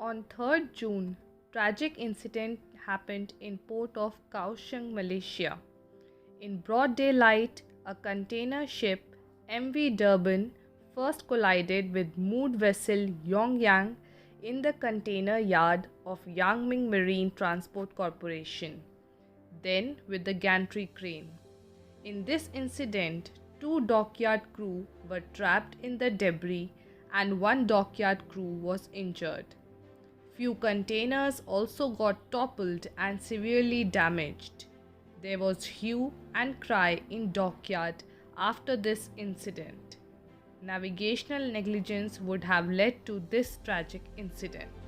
On 3rd June, tragic incident happened in port of Kaohsiung, Malaysia. In broad daylight, a container ship MV Durban first collided with moored vessel Yongyang in the container yard of Yangming Marine Transport Corporation, then with the Gantry crane. In this incident, 2 dockyard crew were trapped in the debris and 1 dockyard crew was injured. Few containers also got toppled and severely damaged. There was hue and cry in dockyard after this incident. Navigational negligence would have led to this tragic incident.